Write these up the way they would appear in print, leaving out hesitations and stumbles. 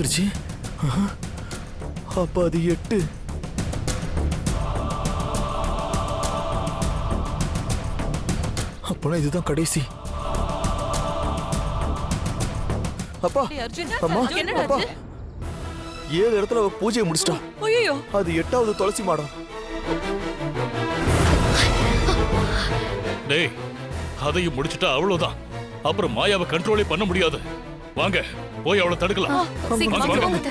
வந்துருச்சு. அப்ப அது 8. அப்பனா இதுதான் கடைசி. அப்பா அம்மா அப்பா 7 இடத்துல அவ பூஜையை முடிச்சிட்டா. ஐயோ, அது 8வது துளசி மாடம். டேய், அதையும் முடிச்சிட்டா அவ்வளவுதான். அப்புறம் மாயாவை கண்ட்ரோலே பண்ண முடியாது. வாங்க போய் அவளை தடுக்கலாம். வாங்க, வாங்க.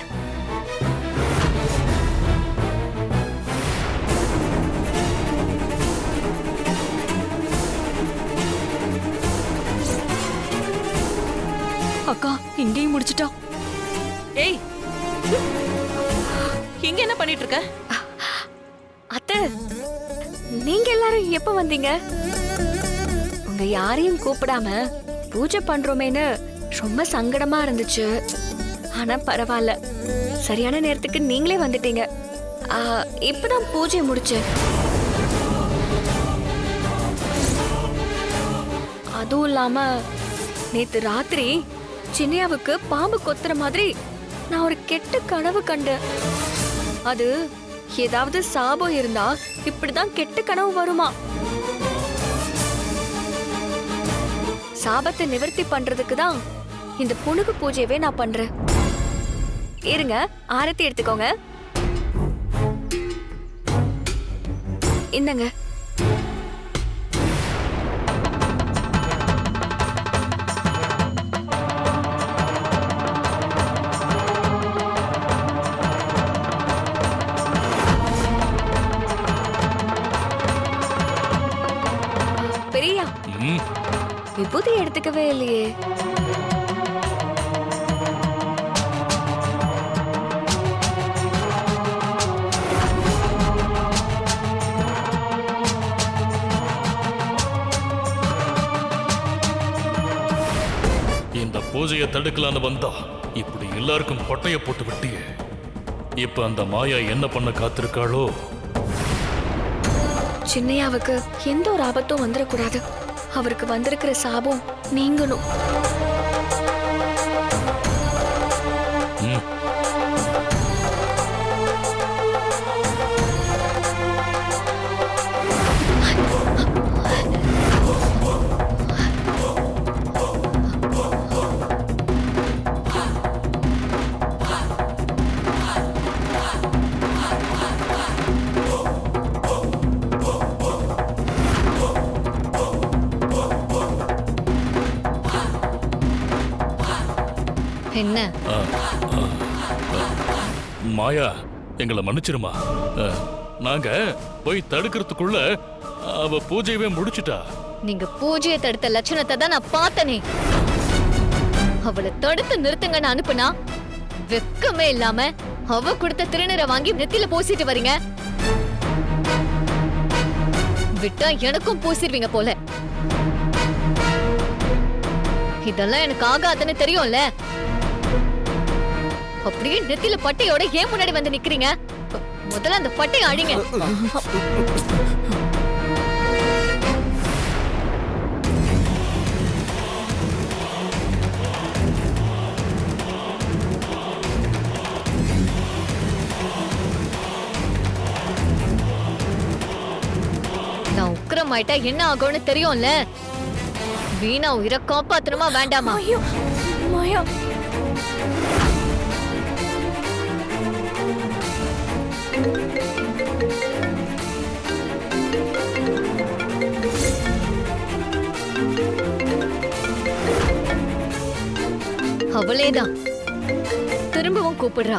அக்கா இங்கேயும் முடிச்சிட்டா. ஏய், இங்க என்ன பண்ணிட்டு இருக்க? அத்தை, நீங்க எல்லாரும் எப்ப வந்தீங்க? உங்க யாரையும் கூப்பிடாம பூஜை பண்றோமேன்னு ரொம்ப சங்கடமா இருந்துச்சு. ஆனா பரவாயில்ல, சரியான நேரத்துக்கு நீங்களே வந்துட்டீங்க. இப்பதான் பூஜை முடிச்சு. அதுவும் இல்லாம நேத்து ராத்திரி சின்னையாவுக்கு பாம்பு கொத்துற மாதிரி நான் ஒரு கெட்ட கனவு கண்டேன். அது ஏதாவது சாபம் இருந்தா இப்படிதான் கெட்ட கனவு வருமா? சாபத்தை நிவர்த்தி பண்றதுக்கு தான் இந்த புனுகு பூஜையவே நான் பண்றேன். இருங்க, ஆரத்தி எடுத்துக்கோங்க. இந்தங்க. பெரியா, விபூதி எடுத்துக்கவே இல்லையே. இந்த பூஜையை தடுக்கலான்னு வந்தா இப்படி எல்லாருக்கும் கொட்டைய போட்டு விட்டியே. இப்ப அந்த மாயா என்ன பண்ண காத்திருக்காளோ? சின்னையாவுக்கு எந்த ஒரு ஆபத்தும் வந்துடக்கூடாது. அவருக்கு வந்திருக்கிற சாபம் நீங்கணும். என்ன மாயா, எங்களை மன்னிச்சிருமா. நாங்க போய் தடுக்கிறதுக்குள்ள அவ பூஜையவே முடிச்சிட்டா. நீங்க பூஜையை தடுத்த லட்சணத்தை தான் நான் பார்த்தனே. அவளை தடுத்து நிறுத்துங்கன்னு அனுப்புனா வெக்கமே இல்லாம அவ கொடுத்த திருநீரை வாங்கி நெத்தியில பூசிட்டு வரீங்க. விட்டா எனக்கும் பூசிடுவீங்க போல. இதெல்லாம் எனக்கு ஆகாதுன்னு தெரியும்ல. அப்படியே நெத்தியில பட்டையோட ஏன் முன்னாடி வந்து நிக்கிறீங்க? முதல்ல அந்த பட்டையை அடிங்க. நான் உக்கிரமாயிட்டா என்ன ஆகும்னு தெரியும்ல. வீணா உயிரை காப்பாத்தணுமா வேண்டாமா? மாயா, அவளேதான் திரும்பவும் கூப்பிடுறா.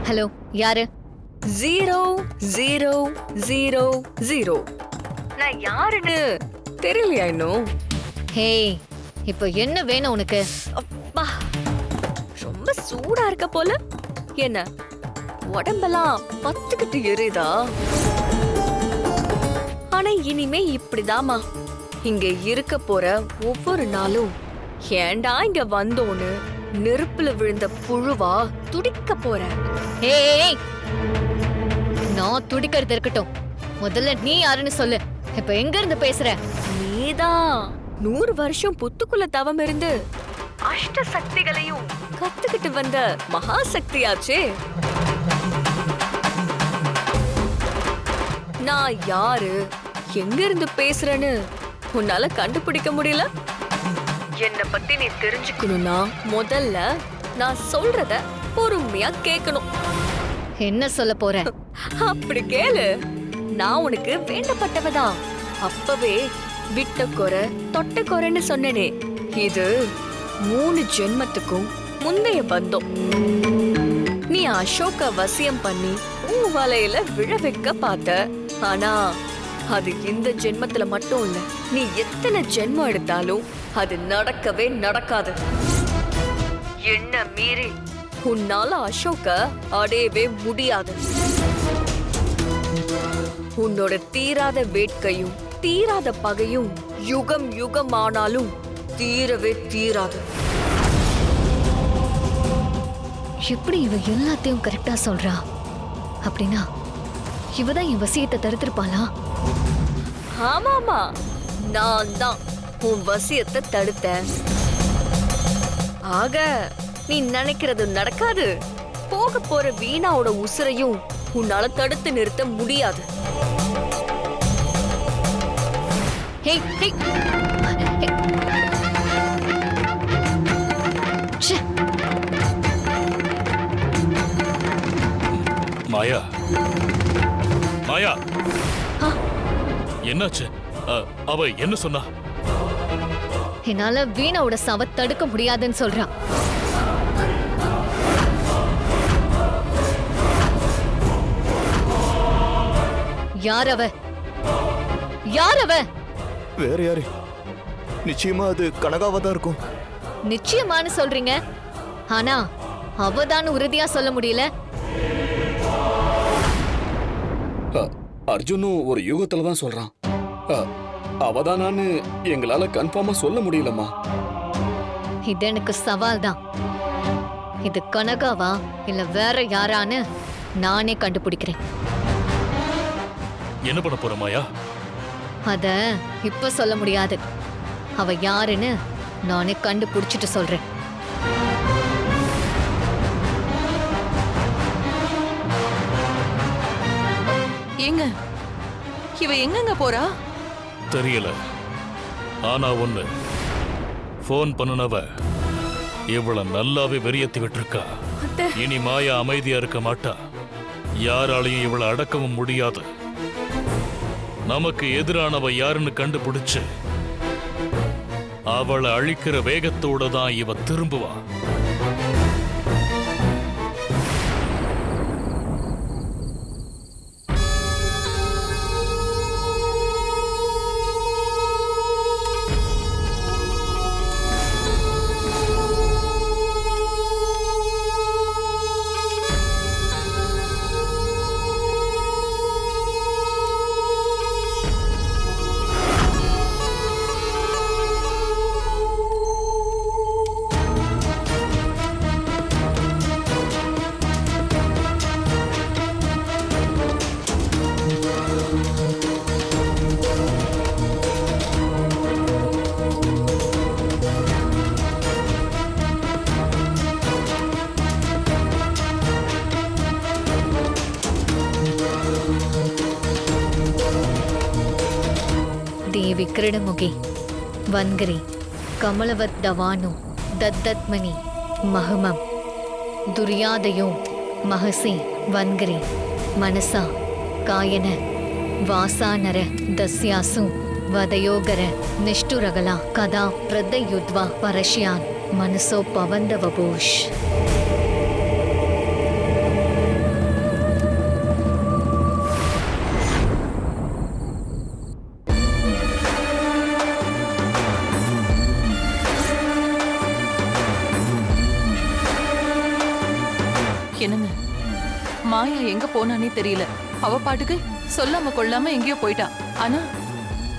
ஹலோ, யாரு? 0000. நான் யாருன்னு தெரியலையா இன்னும்? ஹே, இப்போ என்ன வேணும் உனக்கு? அப்பா, ரொம்ப சூடா இருக்க போல. என்ன உடம்பெல்லாம் பத்துக்கிட்டு எரியுதா? ஆனா இனிமே இப்படிதாமா இங்க இருக்க போற ஒவ்வொரு நாளும். ஏண்டா இங்க வந்தோன்னு நெருப்புல விழுந்த புழுவா துடிக்க போற. ஏய், நான் துடிக்கிறது இருக்கட்டும். முதல்ல நீ யாருன்னு சொல்லு. இப்ப எங்க இருந்து பேசுற? நீதான் 100 வருஷம் புத்துக்குள்ள தவம் இருந்து அஷ்ட சக்திகளையும் கத்துக்கிட்டு வந்த மகா சக்தியாச்சே. நான் யாரு, எங்க இருந்து பேசுறேன்னு உன்னால கண்டுபிடிக்க முடியல? என்ன பத்தி நீ தெரிஞ்சுக்கணும்னா முதல்ல நான் சொல்றத பொறுமையா கேட்கணும். என்ன சொல்ல போற? அப்படி கேளு. நான் உனக்கு வேண்டப்பட்டவதான். அப்பவே விட்ட குறை தொட்ட குறைன்னு சொன்னனே, இது 3 ஜென்மத்துக்கும் முந்தைய பந்தம். நீ அசோக வசியம் பண்ணி உன் வலையில விழ வைக்க பார்த்த. ஆனா அது இந்த ஜென்மத்துல மட்டும் இல்ல, நீ எத்தனை ஜென்மம் எடுத்தாலும் அது நடக்கவே நடக்காது. என்ன மீறி உன்னால அசோக அடையவே முடியாது. உன்னோட தீராத வேட்கையும் தீராத பகையும் யுகம் யுகம் ஆனாலும் தீரவே தீராது. எப்படி இவ எல்லாத்தையும் கரெக்டா சொல்றா? அப்படின்னா இவதான் என் வசியத்தை தடுத்திருப்பாளா? ஆமாமா, நான் தான் உன் வசியத்தை தடுத்தேன். ஆக நீ நினைக்கிறது நடக்காது. போக போற வீணாவோட உசுரையும் உன்னால தடுத்து நிறுத்த முடியாது. ஹே ஹே ஹே. ச்சே. மாயா, மாயா, ஆ, என்னாச்சு? அவ என்ன சொன்னா? என்னால வீணாவோட சாவ தடுக்க முடியாதுன்னு சொல்றா. யார் அவ? யார் அவ? வேற யாரு? நிச்சயமா அது கனகாவா தான் இருக்கும். நிச்சயமானு சொல்றீங்க, ஆனா அவதான் உறுதியா சொல்ல முடியல. அர்ஜுனும் ஒரு யூகத்துல தான் சொல்றான். அவதானான்னு எங்களால கன்ஃபார்மா சொல்ல முடியலம்மா. இது எனக்கு சவால் தான். இது கனகாவா இல்ல வேற யாரான்னு நானே கண்டுபிடிக்கிறேன். என்ன பண்ண போற மாயா? அத இப்ப சொல்ல முடியாது. அவ யாருன்னு நானே கண்டுபிடிச்சிட்டு சொல்றேன். ஏங்க, இவ எங்கங்க போறா? தெரியல. ஆனா ஒண்ணு, போன் பண்ணுனவ இவள நல்லாவே வெறியத்தி விட்டுருக்கா. இனி மாயா அமைதியா இருக்க மாட்டா. யாராலையும் இவளை அடக்கவும் முடியாது. நமக்கு எதிரானவ யாருன்னு கண்டுபிடிச்சு அவளை அழிக்கிற வேகத்தோட தான் இவ திரும்புவா. தேவி கிருடமுகி வன்கரி கமலவத் தவானு தத்தத்மணி மஹமம் துரியாதயோ மகசி வன்கரி மனசா காயன வாசானர தஸ்யாசு வதயோகர நிஷ்டுரகலா கதா பிரதயுத்வா பரஷ்யான் மனசோ பவந்தவபூஷ். என்னங்க, மாயா எங்க போனானே தெரியல. அவ பாட்டுக்கு சொல்லாம கொள்ளாம எங்கேயோ போயிட்டா. ஆனா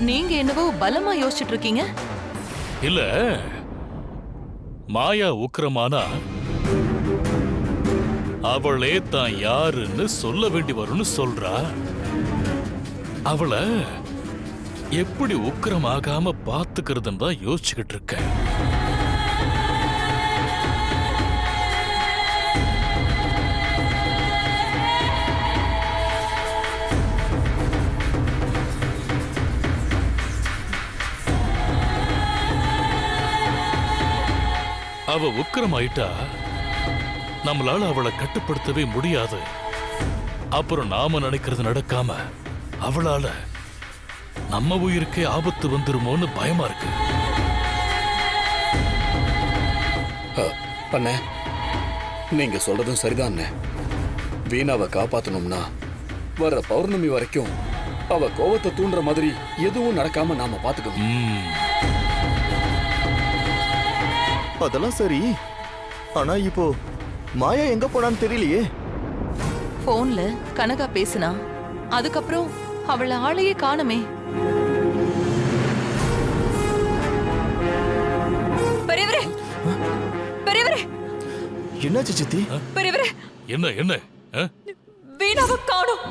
நீங்க என்னவோ பலமா யோசிச்சுட்டு இருக்கீங்க. இல்ல, மாயா உக்கிரமானா அவளே தான் யாருன்னு சொல்ல வேண்டி வரும்னு சொல்றா. அவளை எப்படி உக்கிரமாகாம பாத்துக்கிறதுன்னு தான் யோசிச்சுக்கிட்டு இருக்கேன். அவ உக்கிரமாயிட்டா நம்மளால அவளை கட்டுப்படுத்தவே முடியாது. அப்புறம் நாம நினைக்கிறது நடக்காம அவளால நம்ம உயிருக்கே ஆபத்து வந்துருமோன்னு பயமா இருக்கு. அண்ணே, நீங்க சொல்றதும் சரிதான் அண்ணே. வீணாவை காப்பாத்தணும்னா வர பௌர்ணமி வரைக்கும் அவ கோவத்தை தூண்டுற மாதிரி எதுவும் நடக்காம நாம பாத்துக்கணும். அதெல்லாம் சரி. ஆனா இப்போ மாயா எங்க போனான்னு தெரியலையே. போன்ல கனகா பேசினா, அதுக்கப்புறம் அவள ஆளையே காணுமே. பெரியவரே, பெரியவரே, என்னாச்சு சித்தி? பெரியவரே, என்ன என்ன வீணாவை காணோம்.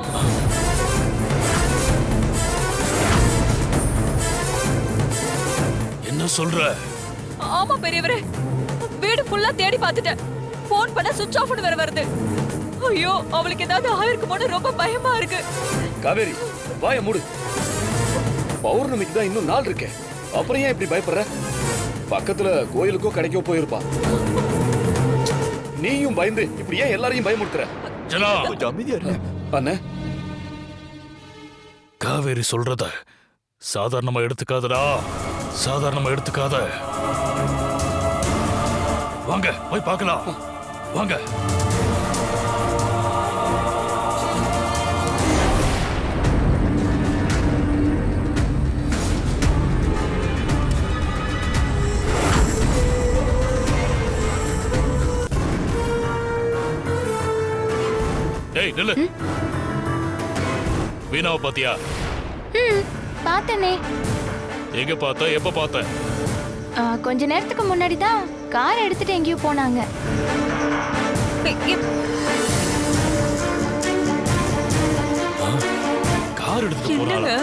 என்ன சொல்ற? ஆமா பெரியவரே, வீடு ஃபுல்லா தேடி பார்த்துட்டேன். போன் பண்ண சுவிட்ச் ஆஃப்னு வேற வருது. ஐயோ, அவளுக்கு ஏதாவது ஆயிருக்குமோன்னு ரொம்ப பயமா இருக்கு. காவேரி, வாய மூடு. பௌர்ணமிக்கு தான் இன்னும் நாள் இருக்கே, அப்புறம் ஏன் இப்படி பயப்படுற? பக்கத்துல கோயிலுக்கோ கடைக்கோ போயிருப்பா. நீயும் பயந்து இப்படி ஏன் எல்லாரையும் பயமுறுத்துற? ஜனா, கொஞ்சம் அமைதியா இரு. அண்ணே, காவேரி சொல்றத சாதாரணமா எடுத்துக்காதடா, சாதாரணமா எடுத்துக்காத. வாங்க போய் பார்க்கலாம், வாங்க. டேய் நில்லு. வீணாவை பாத்தியா? பார்த்தனே. எங்க பார்த்த, எப்ப பார்த்த? கொஞ்ச நேரத்துக்கு முன்னாடி தான் கார் எடுத்துட்டு எங்கேயோ போனாங்க. கார் எடுத்துட்டு போறாளா?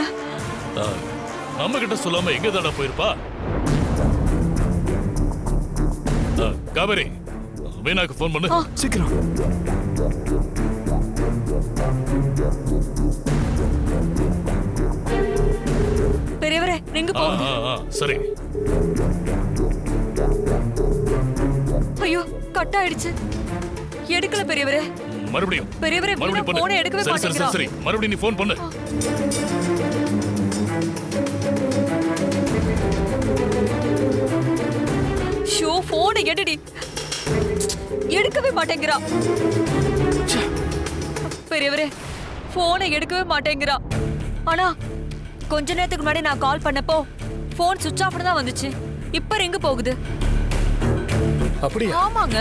நம்ம கிட்ட சொல்லாம எங்க தானே போயிருப்பா? காவேரி, வீணாக்கு போன் பண்ணு. சீக்கிரம். பெரியவரே, நீங்க போங்க. சரி. ஐயோ, கட் ஆயிடுச்சு. எடுக்கல பெரியவரே. மறுபடியும் பெரியவரே, மறுபடியும் போனை பண்ணு. எடுக்கவே சரி சரி மாட்டேங்கிறா. சரி, மறுபடியும் நீ போன் பண்ணு. ஷோ, போனை எடுடி. எடுக்கவே மாட்டேங்கிறா. பெரியவரே, போனை எடுக்கவே மாட்டேங்கிறா. ஆனா கொஞ்ச நேரத்துக்கு முன்னாடி நான் கால் பண்ணப்போ போன் சுவிட்ச் ஆஃப்னு தான் வந்துச்சு. இப்ப எங்க போகுது? அப்படியா? ஆமாங்க.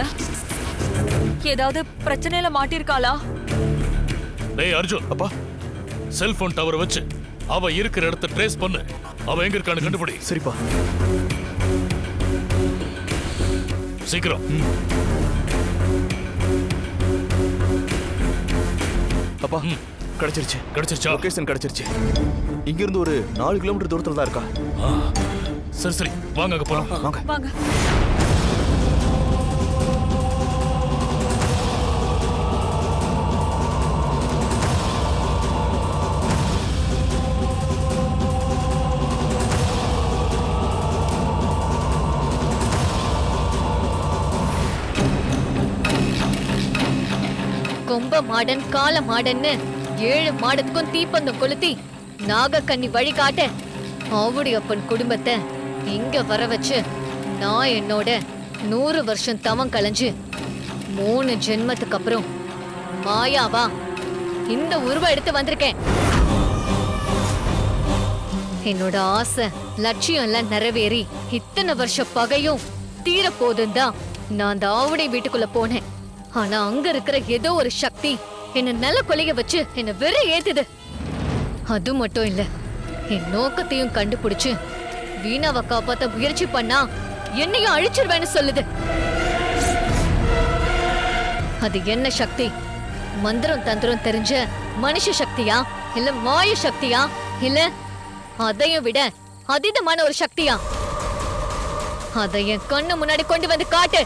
ஏதாவது பிரச்சனையில மாட்டிருக்காளா? டேய் அர்ஜுன், அப்பா, செல்போன் டவர் வச்சு அவ இருக்கிற இடத்தை ட்ரேஸ் பண்ணு. அவ எங்க இருக்கான்னு கண்டுபிடி. சரிப்பா. சீக்கிரம். அப்பா, கிடைச்சிருச்சு. கிடைச்சிருச்சா? லொகேஷன் கிடைச்சிருச்சு. இங்க இருந்து ஒரு 4 கிலோமீட்டர் தூரத்துல தான் இருக்கா. சரி சரி, வாங்க அங்க போலாம். வாங்க. வாங்க. கொம்ப மாடன் கால மாடன்னு 7 மாடத்துக்கும் தீப்பந்தம் கொளுத்தி நாகக்கன்னி வழிகாட்ட ஆவுடையப்பன் குடும்பத்தை இங்க வர வச்சு நான் என்னோட 100 வருஷம் தவம் கலைஞ்சு 3 ஜென்மத்துக்கு அப்புறம் மாயாவா இந்த உருவம் எடுத்து வந்திருக்கேன். என்னோட ஆசை லட்சியம் எல்லாம் நிறைவேறி இத்தனை வருஷ பகையும் தீர போதும் தான் நான் அந்த ஆவுடை வீட்டுக்குள்ள போனேன். ஆனா அங்க இருக்கிற ஏதோ ஒரு சக்தி என்ன நல்ல கொலைய வச்சு என்ன வெற ஏத்துது. அது மட்டும் இல்ல, என் நோக்கத்தையும் கண்டுபிடிச்சு வீணாவை காப்பாத்த முயற்சி பண்ணா என்னையும் அழிச்சிருவேன்னு சொல்லுது. அது என்ன சக்தி? மந்திரம் தந்திரம் தெரிஞ்ச மனுஷ சக்தியா, இல்ல மாய சக்தியா, இல்ல அதையும் விட அதீதமான ஒரு சக்தியா? அதை என் கண்ணு முன்னாடி கொண்டு வந்து காட்டு.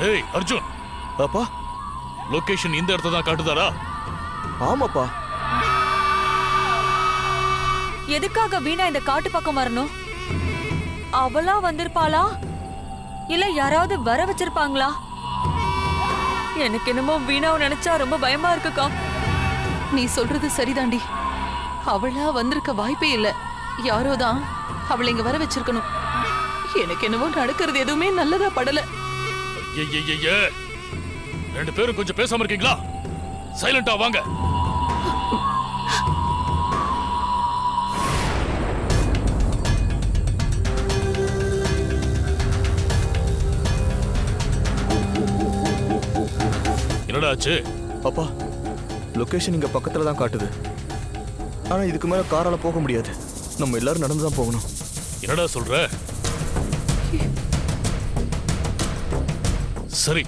ஏய் அர்ஜுன், அப்பா. லொகேஷன் இந்த இடத்த தான் காட்டுதாரா? ஆமாப்பா. எதுக்காக வீணா இந்த காட்டு பக்கம் வரணும்? அவளா வந்திருப்பாளா இல்ல யாராவது வர வச்சிருப்பாங்களா? எனக்கு என்னமோ வீணாவை நினைச்சா ரொம்ப பயமா இருக்குக்கா. நீ சொல்றது சரிதாண்டி. அவளா வந்திருக்க வாய்ப்பே இல்ல. யாரோதான் அவளை இங்க வர வச்சிருக்கணும். எனக்கு என்னவோ நடக்கிறது எதுவுமே நல்லதா படல. ஐயையையே, ரெண்டு பேரும் கொஞ்சம் பேசாம இருக்கீங்களா? சைலண்டா வாங்க. என்னடா ஆச்சு? அப்பா, லொகேஷன் இங்க பக்கத்துல தான் காட்டுது. ஆனா இதுக்கு மேல காரால போக முடியாது. நம்ம எல்லாரும் நடந்து தான் போகணும். என்னடா சொல்ற? சரி,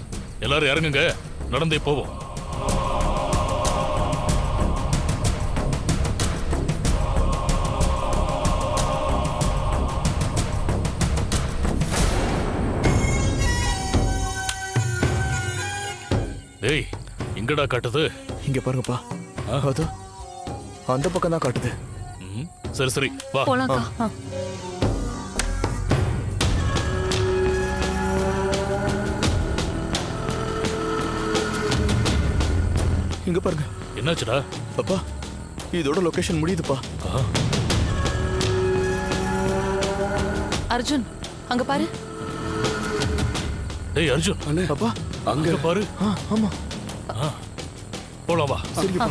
எல்லாரும் இறங்குங்க, நடந்தே போவோம். டேய், எங்கடா காட்டுது? இங்க பாருங்கப்பா. அதோ அந்த பக்கம் தான் காட்டுது. ம், சரி சரி வா. போலாம்க்கா. இங்க பாருங்க. என்னாச்சுடா? அப்பா, இதோட லொகேஷன் முடியுதுப்பா. அர்ஜுன், அங்க பாரு. டேய் அர்ஜுன், அண்ணே, அப்பா, அங்க பாரு. ஆமா. போலாம் வா. சரிப்பா.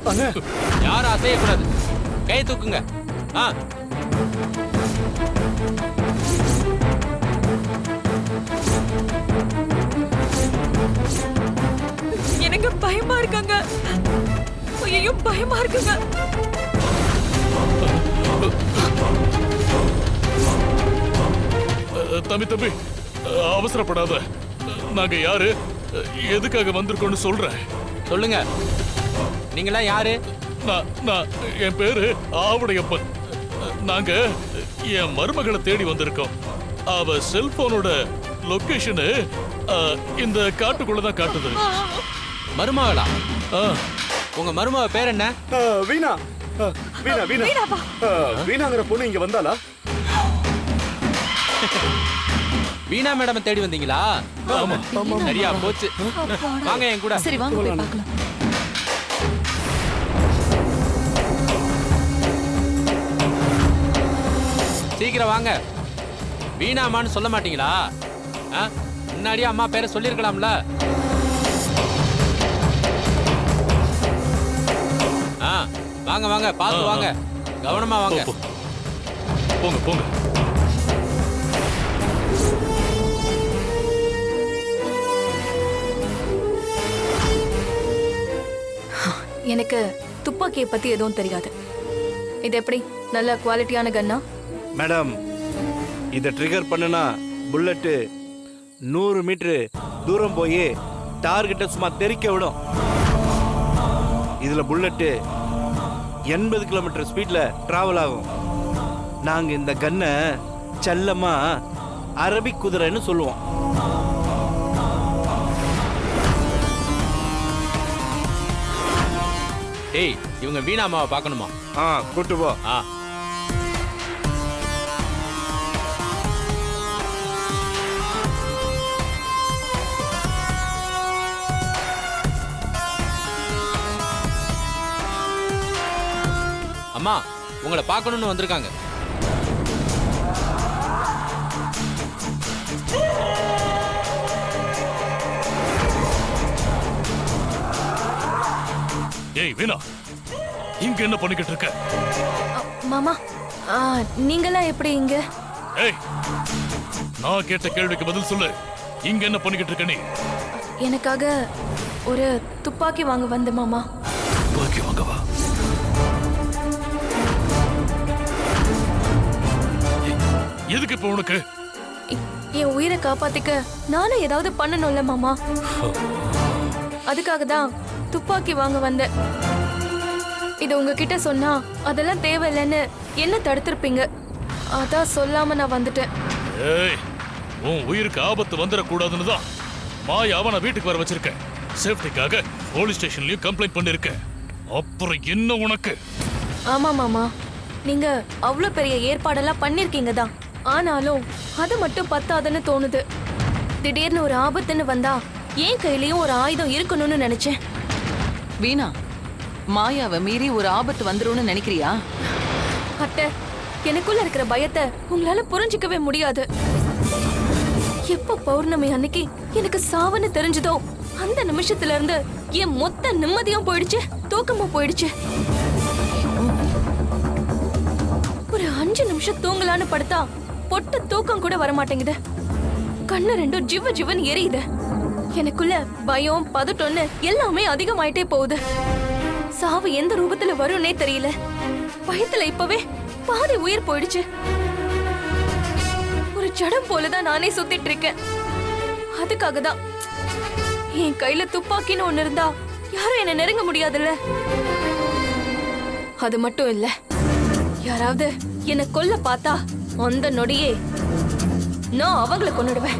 அண்ணே, யாரும் அசையக்கூடாது. கை தூக்குங்க. எனக்கு பயமா இருக்காங்க. ஐயோ, பயமா இருக்குங்க. தம்பி, அவசரப்படாத. நாங்க யாரு, எதுக்காக வந்திருக்கோம்னு சொல்றேன். சொல்லுங்க, நீங்களா யாரு? நான் என் பேரு ஆவுடையப்பன். நாங்க என் மருமகளை தேடி வந்திருக்கோம். அவ செல்போனோட லொகேஷனு இந்த காட்டுக்குள்ளதான் காட்டுது. மருமகளா? ஆ, உங்க மருமக பேர் என்ன? வீணா. வீணா. வீணாங்கிற பொண்ணு இங்க வந்தாளா? வீணா மேடம் தேடி வந்தீங்களா? சரியா போச்சு. வாங்க என் கூட. சரி வாங்க போய் பார்க்கலாம். சீக்கிரம் வாங்க. வீணாமான்னு சொல்ல மாட்டீங்களா? முன்னாடியே அம்மா பேரை சொல்லிருக்கலாம்ல. வாங்க வாங்க, பார்த்து வாங்க, கவனமா வாங்க. போங்க போங்க. எனக்கு துப்பாக்கியை பத்தி எதுவும் தெரியாது. இது எப்படி நல்ல குவாலிட்டியான கன்னா? மேடம், இதை ட்ரிகர் பண்ணுனா புல்லட்டு 100 மீட்டரு தூரம் போய் டார்கெட்டை சும்மா தெறிக்க விடும். இதுல புல்லட்டு 80 கிலோமீட்டர் ஸ்பீட்ல டிராவல் ஆகும். நாங்க இந்த கன்னை செல்லமா அரபிக் குதிரைன்னு சொல்லுவோம். டேய் இவங்க வீணா அம்மாவை பார்க்கணுமா? கூட்டு போ. அம்மா உங்களை பார்க்கணும்னு வந்திருக்காங்க. ஏய் வீணா, இங்க என்ன பண்ணிக்கிட்டு இருக்க? மாமா நீங்களாம் எப்படி இங்க? ஏய், நான் கேட்ட கேள்விக்கு பதில் சொல்லு. இங்க என்ன பண்ணிக்கிட்டு இருக்க நீ? எனக்காக ஒரு துப்பாக்கி வாங்க வந்த மாமா. துப்பாக்கி வாங்கவா? எதுக்கு இப்ப உனக்கு? என் உயிரை காப்பாத்திக்க நானும் ஏதாவது பண்ணணும்ல மாமா. அதுக்காக தான் துப்பாக்கி வாங்க வந்தேன். இது உங்ககிட்ட சொன்னா அதெல்லாம் தேவையில்லைன்னு என்ன தடுத்திருப்பீங்க. அதான் சொல்லாம நான் வந்துட்டேன். ஏய், உன் உயிருக்கு ஆபத்து வந்துடக்கூடாதுன்னு தான் மாயாவை நான் வீட்டுக்கு வர வச்சிருக்கேன். சேஃப்டிக்காக போலீஸ் ஸ்டேஷன்லயும் கம்ப்ளைண்ட் பண்ணிருக்கேன். அப்புறம் என்ன உனக்கு? ஆமா மாமா, நீங்க அவ்வளவு பெரிய ஏற்பாடெல்லாம் பண்ணிருக்கீங்க தான். ஆனாலும் அது மட்டும் பத்தாதுன்னு தோணுது. திடீர்னு ஒரு ஆபத்துன்னு வந்தா என் கையிலயும் ஒரு ஆயுதம் இருக்கணும்னு நினைச்சேன். வீணா, மாயாவை மீறி ஒரு ஆபத்து வந்துரும்னு நினைக்கிறியா? அத்தை, எனக்குள்ள இருக்கிற பயத்தை உங்களால புரிஞ்சிக்கவே முடியாது. எப்ப பௌர்ணமி அன்னைக்கு எனக்கு சாவுன்னு தெரிஞ்சதோ அந்த நிமிஷத்துல இருந்து என் மொத்த நிம்மதியும் போயிடுச்சு, தூக்கமும் போயிடுச்சு. ஒரு 5 நிமிஷம் தூங்கலான்னு படுத்தா பொட்ட தூக்கம் கூட வரமாட்டேங்குது. கண்ணு ரெண்டும் ஜிவ ஜிவன் எரியுது. எனக்குள்ள பயம், பதட்டம்னு எல்லாமே அதிகமாயிட்டே போகுது. சாவு எந்த ரூபத்துல வரும்னே தெரியல. பயத்துல இப்பவே பாதி உயிர் போயிடுச்சு. ஒரு ஜடம் போலதான் நானே சுத்திட்டு இருக்கேன். அதுக்காக தான் என் கையில துப்பாக்கின்னு ஒண்ணு இருந்தா யாரும் என்ன நெருங்க முடியாதுல்ல. அது மட்டும் இல்ல, யாராவது என்ன கொல்ல பார்த்தா அந்த நொடியே நான் அவங்களை கொன்னுடுவேன்.